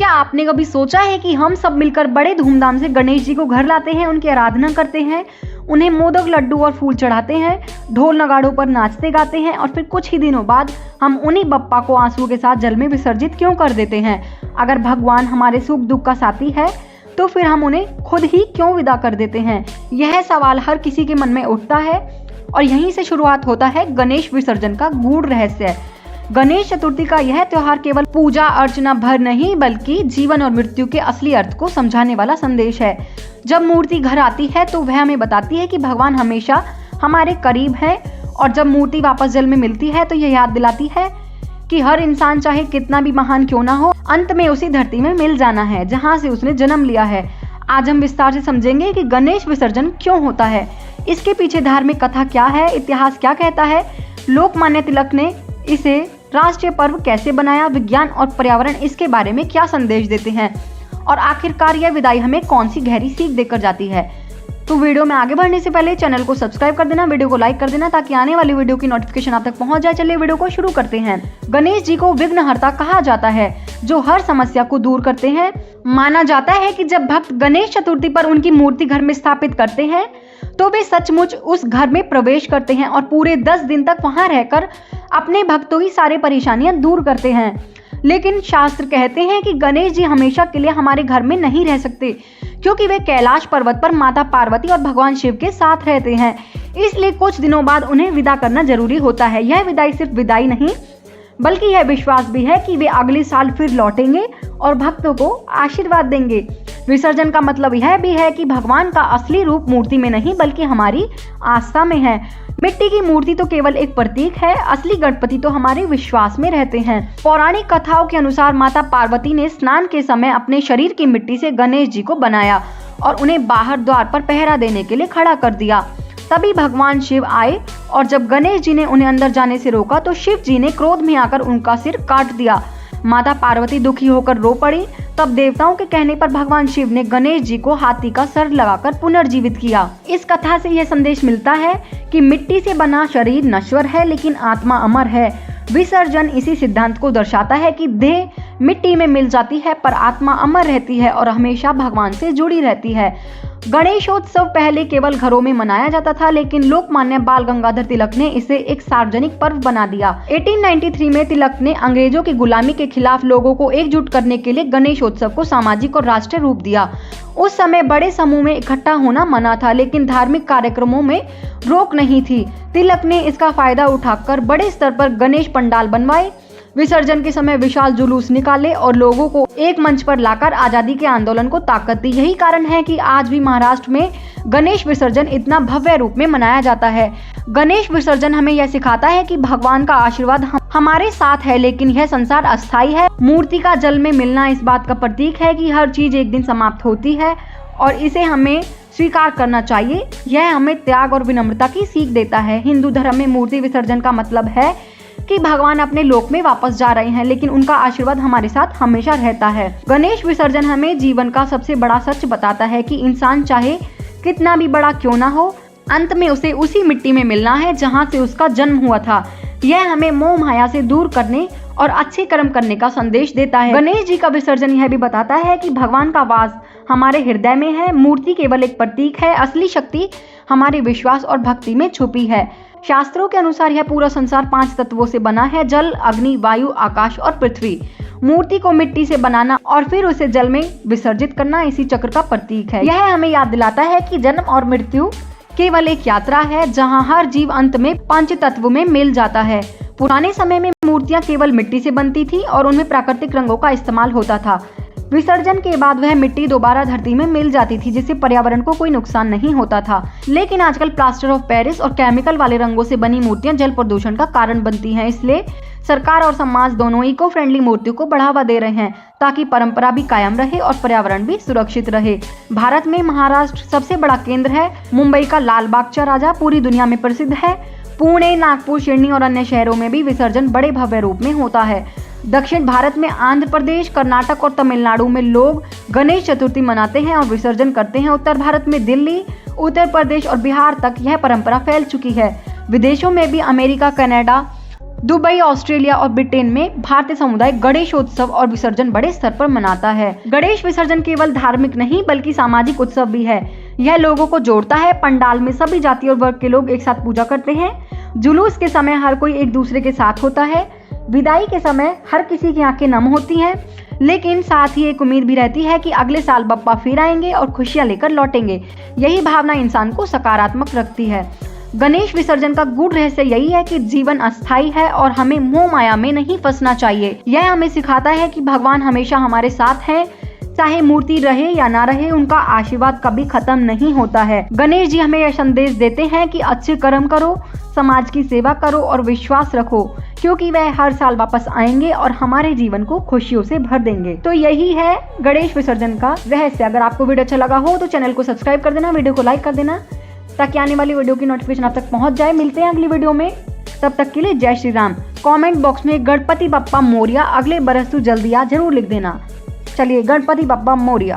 क्या आपने कभी सोचा है कि हम सब मिलकर बड़े धूमधाम से गणेश जी को घर लाते हैं, उनकी आराधना करते हैं, उन्हें मोदक, लड्डू और फूल चढ़ाते हैं, ढोल नगाड़ों पर नाचते गाते हैं और फिर कुछ ही दिनों बाद हम उन्हीं बप्पा को आंसुओं के साथ जल में विसर्जित क्यों कर देते हैं? अगर भगवान हमारे सुख दुख का साथी है तो फिर हम उन्हें खुद ही क्यों विदा कर देते हैं? यह सवाल हर किसी के मन में उठता है और यहीं से शुरुआत होता है गणेश विसर्जन का गूढ़ रहस्य। गणेश चतुर्थी का यह त्योहार केवल पूजा अर्चना भर नहीं बल्कि जीवन और मृत्यु के असली अर्थ को समझाने वाला संदेश है। जब मूर्ति घर आती है तो वह हमें बताती है कि भगवान हमेशा हमारे करीब है, और जब मूर्ति वापस जल में मिलती है तो यह याद दिलाती है कि हर इंसान चाहे कितना भी महान क्यों ना हो, अंत में उसी धरती में मिल जाना है जहाँ से उसने जन्म लिया है। आज हम विस्तार से समझेंगे कि गणेश विसर्जन क्यों होता है, इसके पीछे धार्मिक कथा क्या है, इतिहास क्या कहता है, लोकमान्य तिलक ने इसे राष्ट्रीय पर्व कैसे बनाया, विज्ञान और पर्यावरण इसके बारे में क्या संदेश देते हैं, और आखिरकार यह विदाई हमें कौन सी गहरी सीख देकर जाती है। तो वीडियो में आगे बढ़ने से पहले चैनल को सब्सक्राइब कर देना, वीडियो को लाइक कर देना ताकि आने वाली वीडियो की नोटिफिकेशन आप तक पहुंच जाए। चलिए वीडियो को शुरू करते हैं। गणेश जी को विघ्नहर्ता कहा जाता है, जो हर समस्या को दूर करते हैं। माना जाता है कि जब भक्त गणेश चतुर्थी पर उनकी मूर्ति घर में स्थापित करते हैं तो वे सचमुच उस घर में प्रवेश करते हैं और पूरे 10 दिन तक वहां रहकर अपने भक्तों की सारी परेशानियां दूर करते हैं। लेकिन शास्त्र कहते हैं कि गणेश जी हमेशा के लिए हमारे घर में नहीं रह सकते, क्योंकि वे कैलाश पर्वत पर माता पार्वती और भगवान शिव के साथ रहते हैं। इसलिए कुछ दिनों बाद उन्हें विदा करना जरूरी होता है। यह विदाई सिर्फ विदाई नहीं बल्कि यह विश्वास भी है कि वे अगले साल फिर लौटेंगे और भक्तों को आशीर्वाद देंगे। विसर्जन का मतलब यह भी है कि भगवान का असली रूप मूर्ति में नहीं बल्कि हमारी आस्था में है। मिट्टी की मूर्ति तो केवल एक प्रतीक है, असली गणपति तो हमारे विश्वास में रहते हैं। पौराणिक कथाओं के अनुसार माता पार्वती ने स्नान के समय अपने शरीर की मिट्टी से गणेश जी को बनाया और उन्हें बाहर द्वार पर पहरा देने के लिए खड़ा कर दिया। तभी भगवान शिव आए और जब गणेश जी ने उन्हें अंदर जाने से रोका तो शिव जी ने क्रोध में आकर उनका सिर काट दिया। माता पार्वती दुखी होकर रो पड़ी। तब देवताओं के कहने पर भगवान शिव ने गणेश जी को हाथी का सर लगाकर पुनर्जीवित किया। इस कथा से यह संदेश मिलता है कि मिट्टी से बना शरीर नश्वर है लेकिन आत्मा अमर है। विसर्जन इसी सिद्धांत को दर्शाता है कि देह मिट्टी में मिल जाती है पर आत्मा अमर रहती है और हमेशा भगवान से जुड़ी रहती है। गणेशोत्सव पहले केवल घरों में मनाया जाता था, लेकिन लोकमान्य बाल गंगाधर तिलक ने इसे एक सार्वजनिक पर्व बना दिया। 1893 में तिलक ने अंग्रेजों की गुलामी के खिलाफ लोगों को एकजुट करने के लिए गणेशोत्सव को सामाजिक और राष्ट्रीय रूप दिया। उस समय बड़े समूह में इकट्ठा होना मना था, लेकिन धार्मिक कार्यक्रमों में रोक नहीं थी। तिलक ने इसका फायदा उठाकर बड़े स्तर पर गणेश पंडाल बनवाए, विसर्जन के समय विशाल जुलूस निकाले और लोगों को एक मंच पर लाकर आजादी के आंदोलन को ताकत दी। यही कारण है कि आज भी महाराष्ट्र में गणेश विसर्जन इतना भव्य रूप में मनाया जाता है। गणेश विसर्जन हमें यह सिखाता है कि भगवान का आशीर्वाद हमारे साथ है, लेकिन यह संसार अस्थायी है। मूर्ति का जल में मिलना इस बात का प्रतीक है कि हर चीज एक दिन समाप्त होती है और इसे हमें स्वीकार करना चाहिए। यह हमें त्याग और विनम्रता की सीख देता है। हिंदू धर्म में मूर्ति विसर्जन का मतलब है कि भगवान अपने लोक में वापस जा रहे हैं, लेकिन उनका आशीर्वाद हमारे साथ हमेशा रहता है। गणेश विसर्जन हमें जीवन का सबसे बड़ा सच बताता है कि इंसान चाहे कितना भी बड़ा क्यों ना हो, अंत में उसे उसी मिट्टी में मिलना है जहां से उसका जन्म हुआ था। यह हमें मोह माया से दूर करने और अच्छे कर्म करने का संदेश देता है। गणेश जी का विसर्जन यह भी बताता है कि भगवान का वास हमारे हृदय में है। मूर्ति केवल एक प्रतीक है, असली शक्ति हमारे विश्वास और भक्ति में छुपी है। शास्त्रों के अनुसार यह पूरा संसार 5 तत्वों से बना है: जल, अग्नि, वायु, आकाश और पृथ्वी। मूर्ति को मिट्टी से बनाना और फिर उसे जल में विसर्जित करना इसी चक्र का प्रतीक है। यह हमें याद दिलाता है कि जन्म और मृत्यु केवल एक यात्रा है जहां हर जीव अंत में 5 तत्वों में मिल जाता है। पुराने समय में मूर्तियां केवल मिट्टी से बनती थी और उनमें प्राकृतिक रंगों का इस्तेमाल होता था। विसर्जन के बाद वह मिट्टी दोबारा धरती में मिल जाती थी, जिससे पर्यावरण को कोई नुकसान नहीं होता था। लेकिन आजकल प्लास्टर ऑफ पेरिस और केमिकल वाले रंगों से बनी मूर्तियां जल प्रदूषण का कारण बनती हैं। इसलिए सरकार और समाज दोनों इको फ्रेंडली मूर्तियों को बढ़ावा दे रहे हैं ताकि परंपरा भी कायम रहे और पर्यावरण भी सुरक्षित रहे। भारत में महाराष्ट्र सबसे बड़ा केंद्र है। मुंबई का लाल बाग राजा पूरी दुनिया में प्रसिद्ध है। पुणे, नागपुर, शिरडी और अन्य शहरों में भी विसर्जन बड़े भव्य रूप में होता है। दक्षिण भारत में आंध्र प्रदेश, कर्नाटक और तमिलनाडु में लोग गणेश चतुर्थी मनाते हैं और विसर्जन करते हैं। उत्तर भारत में दिल्ली, उत्तर प्रदेश और बिहार तक यह परंपरा फैल चुकी है। विदेशों में भी अमेरिका, कनाडा, दुबई, ऑस्ट्रेलिया और ब्रिटेन में भारतीय समुदाय गणेशोत्सव और विसर्जन बड़े स्तर पर मनाता है। गणेश विसर्जन केवल धार्मिक नहीं बल्कि सामाजिक उत्सव भी है। यह लोगों को जोड़ता है। पंडाल में सभी जाति और वर्ग के लोग एक साथ पूजा करते हैं। जुलूस के समय हर कोई एक दूसरे के साथ होता है। विदाई के समय हर किसी की आंखें नम होती हैं, लेकिन साथ ही एक उम्मीद भी रहती है कि अगले साल बप्पा फिर आएंगे और खुशियां लेकर लौटेंगे। यही भावना इंसान को सकारात्मक रखती है। गणेश विसर्जन का गूढ़ रहस्य यही है कि जीवन अस्थायी है और हमें मोह माया में नहीं फंसना चाहिए। यह हमें सिखाता है कि भगवान हमेशा हमारे साथ हैं, चाहे मूर्ति रहे या ना रहे, उनका आशीर्वाद कभी खत्म नहीं होता है। गणेश जी हमें यह संदेश देते हैं कि अच्छे कर्म करो, समाज की सेवा करो और विश्वास रखो, क्योंकि वह हर साल वापस आएंगे और हमारे जीवन को खुशियों से भर देंगे। तो यही है गणेश विसर्जन का रहस्य। अगर आपको वीडियो अच्छा लगा हो तो चैनल को सब्सक्राइब कर देना, वीडियो को लाइक कर देना, ताकि आने वाली वीडियो की नोटिफिकेशन आप तक पहुंच जाए। मिलते हैं अगली वीडियो में, तब तक के लिए जय श्री राम। कमेंट बॉक्स में गणपति बप्पा मोरिया, अगले बरस तू जल्दी आ जरूर लिख देना। चलिए, गणपति बप्पा मोरिया।